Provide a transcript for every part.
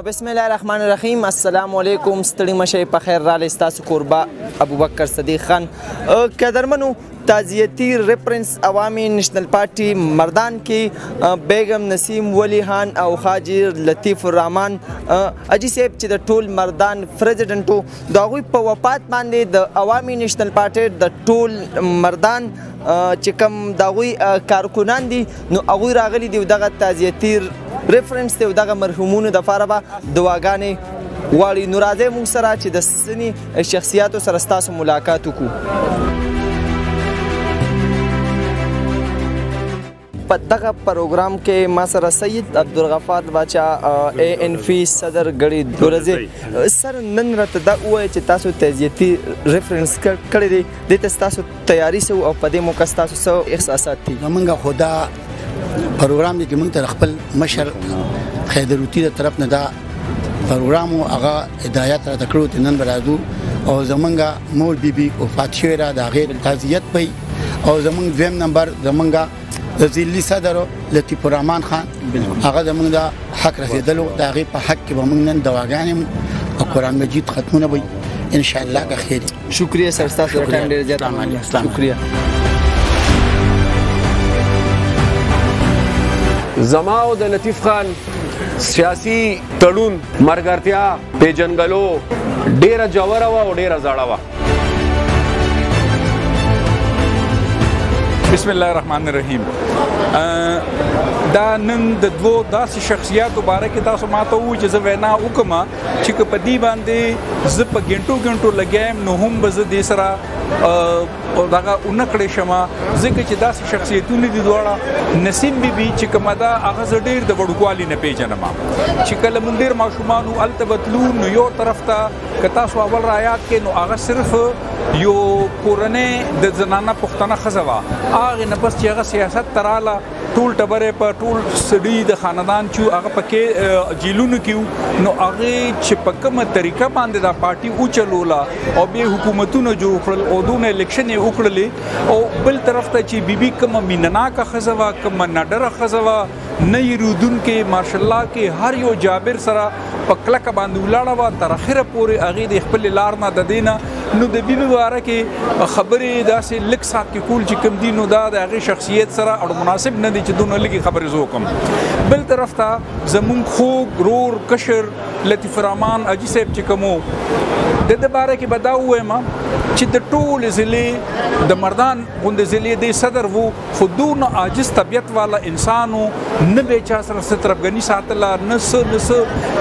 بسم الله الرحمن الرحیم. السلام علیکم. ستړي مشئ په خیر راغلی. ستاسو کوربه ابوبکر صدیق خان. قدرمنو تعزیتی ریفرنس عوامي نیشنل پارټي مردان کې بیگم نسیم ولی خان او حاجی لطیف الرحمن اجي صاحب چې د ټول مردان پریزیډنټ وو، د هغوی په وفات باندې د عوامي نیشنل پارټي د ټول مردان چې کوم د هغوی کارکنان دي نو هغوی راغلي دي دغه تعزیتي ریفرنس دی او دغه مرحومونو دپاره به دعاګانې غواړي. نو راځئ موږ سره چې د ځینې شخصیاتو سره ستاسو ملاقات وکړو. په دغه پروګرام کې ما سره سید عبدالغفار باچا ANC صدر ګړی دولزی سر نن راته دا ووایه چې تاسو تعزیتي ریفرنس کړی دی، دې ته ستاسو تیاري څه او په دې موقع ستاسو څه احساسات دي؟ زمونږ خو دا پروګرام دی چې موږ ته خپل مشر خیدروتی د طرف نه دا پروګرام او هغه هدایت را تکړو ته نن برادو او زمونږ مول بیبي وفات شوی را د غیر تعزیت پي او زمونږ دویم نمبر زمونږ د ذلی صدر لطیف الرحمن خان هغه زمونږ د حق رسیدلو د هغې په حق کې به موږ نن دواګانې او قرآن مجید ختمونه به ان شاء الله که خیر. شکریه سر، ستاسو د ټایم ډېر زیات شکریه. زما او د لطیف خان سیاسي تړون مرګرتیا پیژنګلو ډیره جوړه وه او ډیره زړه وه. بسم الله الرحمن الرحیم. دا نن د دوو داسې شخصیاتو باره کې تاسو ماته ووایي چې زه وینا وکړم چې که په دې باندې زه په ګنټو لګیا نو هم به زه دې سره دغه ونه کړی شم، ځکه چې داسې شخصیتونه دي دواړه. نسیم بیبي چې کومه ده هغه زه ډېر د وړوکوالي نه پېژنم چې کله مونږ ډېر ماشومان وو هلته به تلو نو یو طرف ته که تاسو اول را یاد کړئ نو هغه صرف یو کورنۍ د زنانه پښتنه ښځه وه، هغې نه بس چې هغه سیاست ته راله ټول ټبرې په ټول سړي د خاندان چې هغه پکې جیلونو کې وو نو هغې چې په کومه طریقه باندې دا پارټي وچلوله او بیا حکومتونه جوړ کړل او دونه الیکشن یې وکړلې او بل طرف ته چې بیبي کومه مینناکه ښځه وه، کومه نډره ښځه وه، نه یې رودونکې ماشاءالله کې هر یو جابر سره په کلکه باندې ولاړه وه تر اخره پورې هغې د خپلې لار نه د دې نه نو د بیبي باره کې خبرې داسې لږ ساعت کې کول چې کوم دي نو دا د هغې شخصیت سره اړ مناسب نه دی چې دونه لږې خبرې زه وکړم. بل طرف ته زمونږ خوږ رور کشر لطیف الرحمن اجي صاحب چې کوم د ده باره کې به دا ووایم چې د ټولې ضلعې د مردان غوندې ضلعې دی صدر وو، خو دونه عاجز طبیعت والا انسان و، نه به چا سره څه طرفګني ساتله نه څه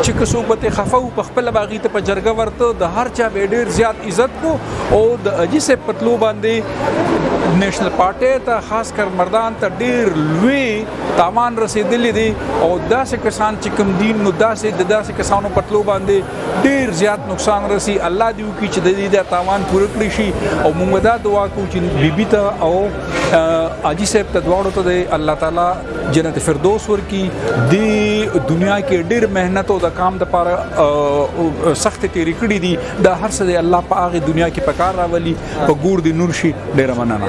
چې که څوک به ترې خفه و په خپله به هغې ته په جرګه ورته د هر چا به یې ډېر زیات عزت کو او د اجي صاحب په تلو باندې نیشنل پارټۍ ته خاص کر مردان ته ډېر لوی تاوان رسېدلی دی او داسې کسان چې کوم دي نو داسې کسانو په تلو باندې ډېر زیات نقصان رسي. الله دې وکړي چې د دې دا تاوان پوره کړی شي او موږ دا دعا کوو چې بیبي ته او اجي صاحب ته دواړو ته د الله تعالی جنت فردوس ورکړي. دې دنیا کې ډېر محنت او د کام دپاره سختې تېرې کړي دي، دا هر څه دی الله په هغې دنیا کې په کار راولي، په ګور دې نور شي. ډېره مننه.